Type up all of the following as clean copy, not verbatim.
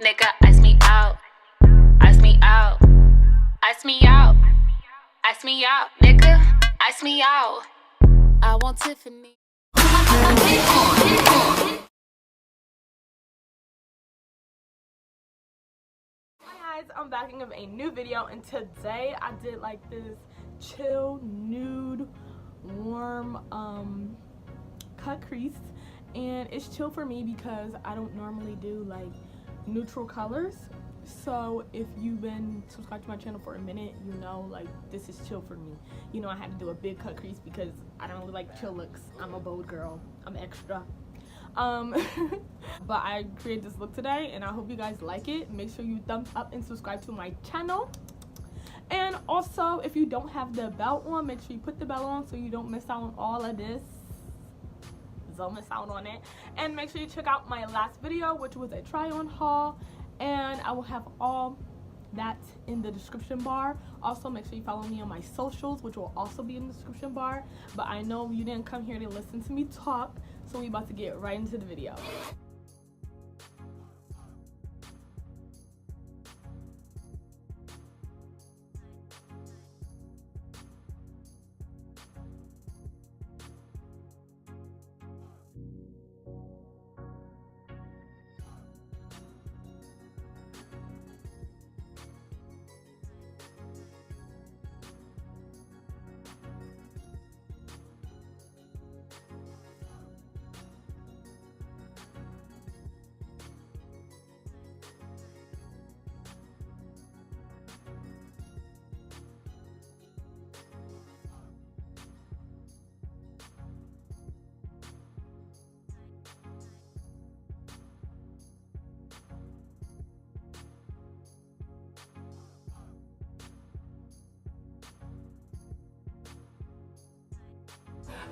Nigga, ice me out. Ice me out. Ice me out. Ice me out. Nigga, ice me out. I want Tiffany. Hi guys, I'm backing up a new video, and today I did like this chill nude warm cut crease, and it's chill for me because I don't normally do like neutral colors. So if you've been subscribed to my channel for a minute, you know like this is chill for me. You know I had to do a big cut crease because I don't really like chill looks. I'm a bold girl. I'm extra. But I created this look today and I hope you guys like it. Make sure you thumbs up and subscribe to my channel. And also, if you don't have the belt on, make sure you put the belt on so you don't miss out on all of this. Don't miss out on it. And make sure you check out my last video, which was a try on haul, and I will have all that in the description bar. Also, make sure you follow me on my socials, which will also be in the description bar. But I know you didn't come here to listen to me talk, so we about to get right into the video.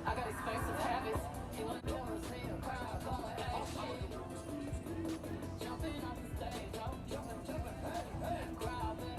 I got expensive habits. You want to see a crowd going, hey, shit. Jumping off the stage, jumping, hey, crowd better.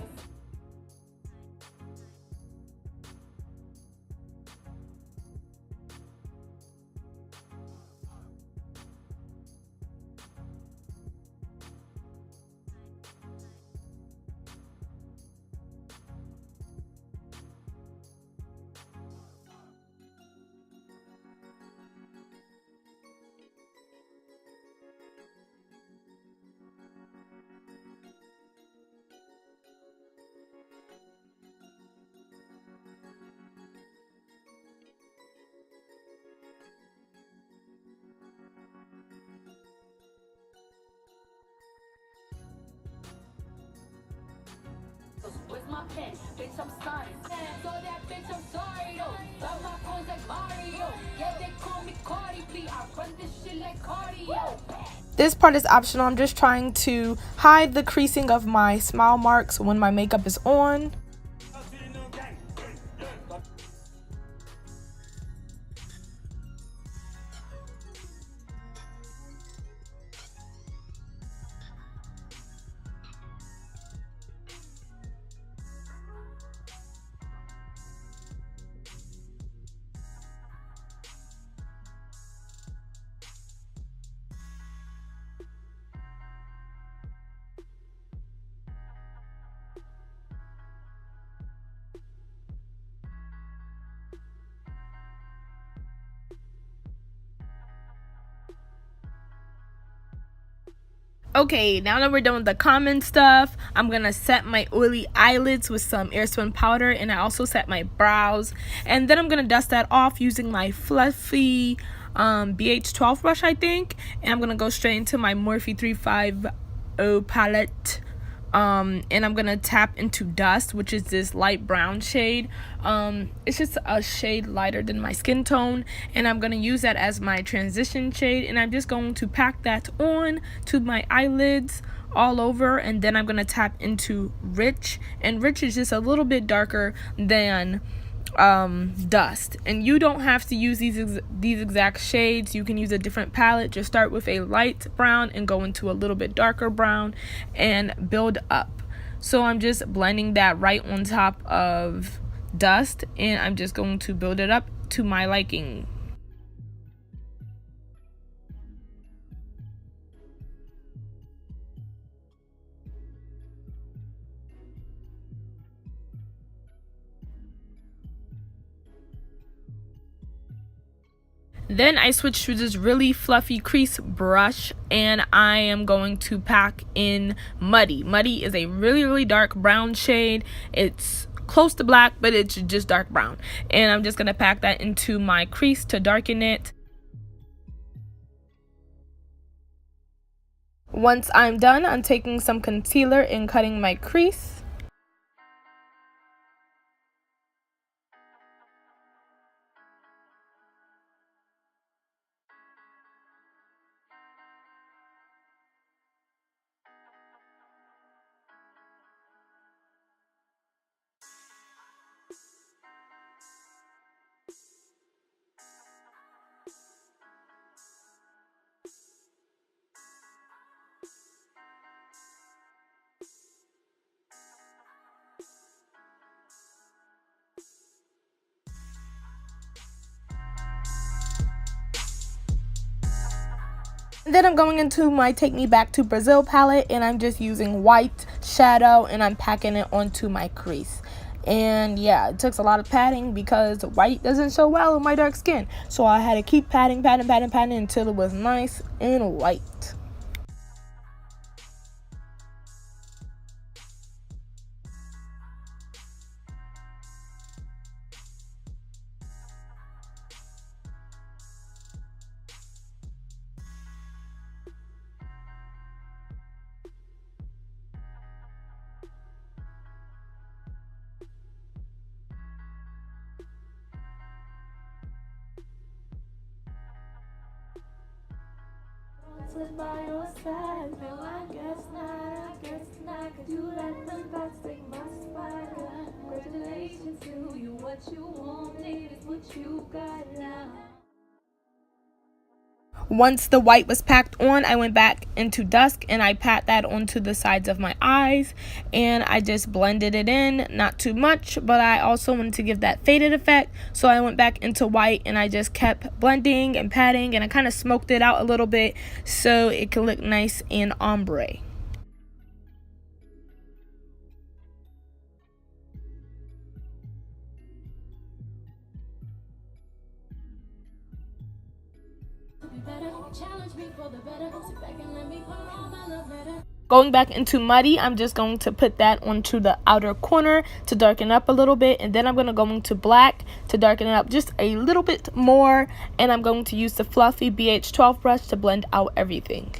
Where's my pen? Bitch, I'm signing. So that bitch, I'm sorry though. Love my phones like Mario. Yeah, they call me Cardi B. I run this shit like cardio. This part is optional. I'm just trying to hide the creasing of my smile marks when my makeup is on. Okay, now that we're done with the common stuff, I'm gonna set my oily eyelids with some Airspun powder, and I also set my brows, and then I'm gonna dust that off using my fluffy BH12 brush, I think, and I'm gonna go straight into my Morphe 350 palette. And I'm gonna tap into Dust, which is this light brown shade. It's just a shade lighter than my skin tone, and I'm gonna use that as my transition shade, and I'm just going to pack that on to my eyelids all over, and then I'm gonna tap into Rich, and Rich is just a little bit darker than Dust, and you don't have to use these exact shades. You can use a different palette. Just start with a light brown and go into a little bit darker brown and build up. So I'm just blending that right on top of Dust, and I'm just going to build it up to my liking. Then I switched to this really fluffy crease brush, and I am going to pack in Muddy. Muddy is a really dark brown shade. It's close to black, but it's just dark brown. And I'm just going to pack that into my crease to darken it. Once I'm done, I'm taking some concealer and cutting my crease. Then I'm going into my Take Me Back to Brazil palette, and I'm just using white shadow, and I'm packing it onto my crease. And yeah, it takes a lot of patting because white doesn't show well in my dark skin. So I had to keep patting until it was nice and white. By your side, no, I guess not. Could you let them thoughts take my spot? Congratulations to you, what you wanted is what you got now. Once the white was packed on, I went back into dusk and I pat that onto the sides of my eyes, and I just blended it in, not too much, but I also wanted to give that faded effect, so I went back into white and I just kept blending and patting, and I kind of smoked it out a little bit so it could look nice and ombre. Going back into Muddy, I'm just going to put that onto the outer corner to darken up a little bit, and then I'm going to go into black to darken it up just a little bit more, and I'm going to use the fluffy BH12 brush to blend out everything.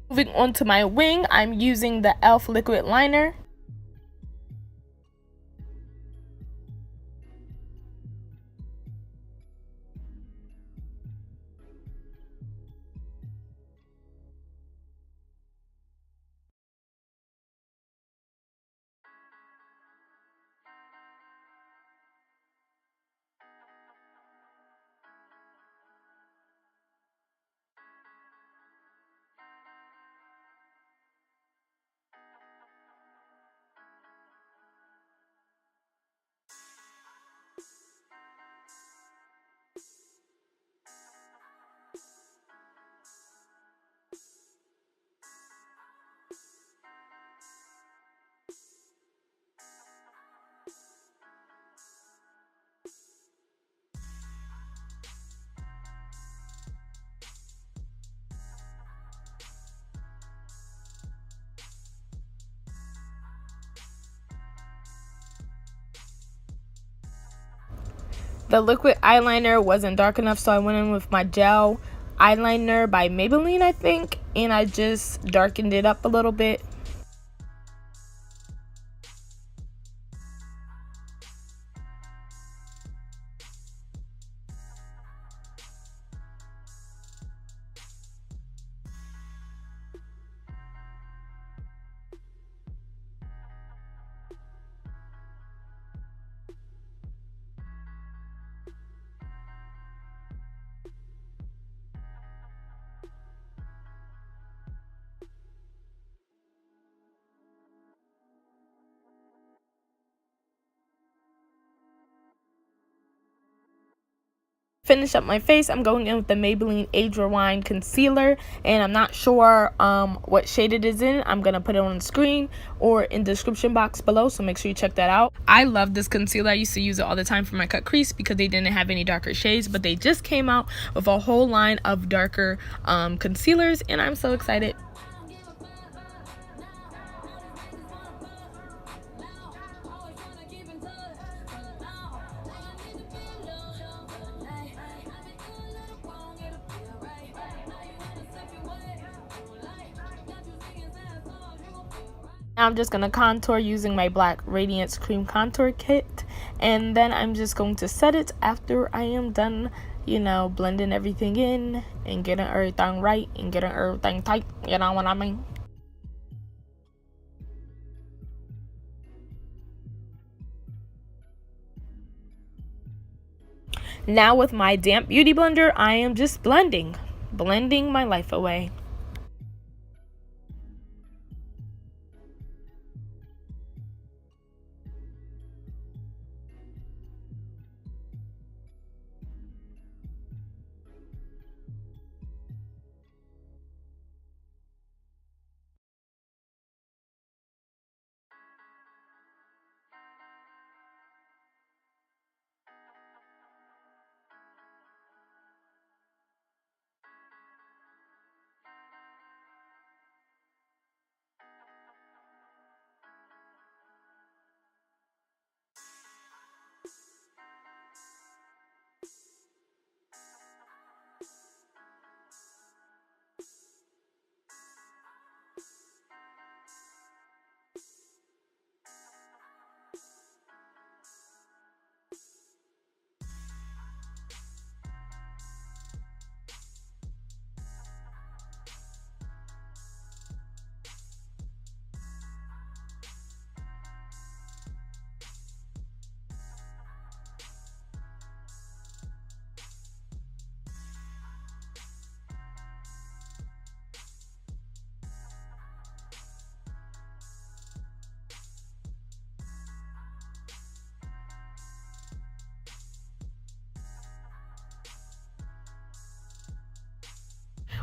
Moving on to my wing, I'm using the e.l.f. liquid liner. The liquid eyeliner wasn't dark enough, so I went in with my gel eyeliner by Maybelline, I think, and I just darkened it up a little bit. Finish up my face, I'm going in with the Maybelline Age Rewind concealer, and I'm not sure what shade it is in. I'm gonna put it on the screen or in the description box below, so make sure you check that out. I love this concealer. I used to use it all the time for my cut crease because they didn't have any darker shades, but they just came out with a whole line of darker concealers, and I'm so excited. Now I'm just going to contour using my black Radiance cream contour kit, and then I'm just going to set it after I am done, you know, blending everything in and getting everything right and getting everything tight, you know what I mean? Now with my damp beauty blender, I am just blending my life away.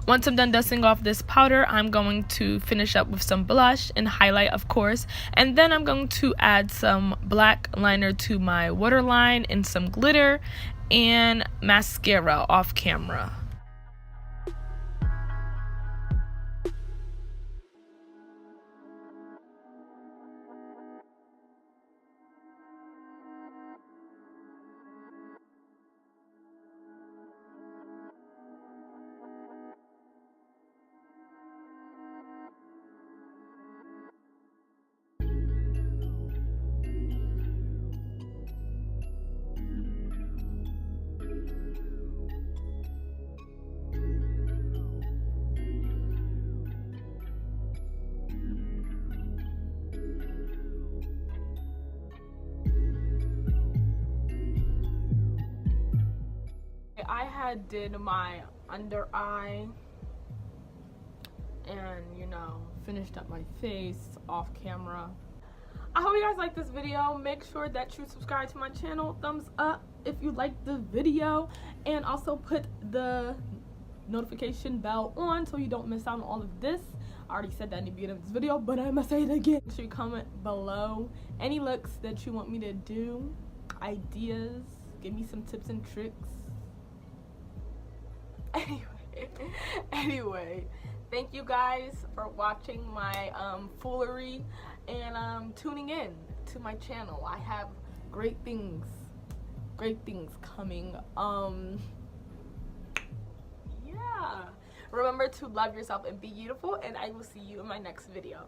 Once I'm done dusting off this powder, I'm going to finish up with some blush and highlight, of course, and then I'm going to add some black liner to my waterline and some glitter and mascara off camera. I had did my under eye and, you know, finished up my face off camera. I hope you guys like this video. Make sure that you subscribe to my channel, thumbs up if you like the video, and also put the notification bell on so you don't miss out on all of this. I already said that in the beginning of this video, but I'm gonna say it again. Make sure you comment below any looks that you want me to do, ideas, give me some tips and tricks. Anyway, thank you guys for watching my foolery and tuning in to my channel. I have great things coming. Yeah, remember to love yourself and be beautiful, and I will see you in my next video.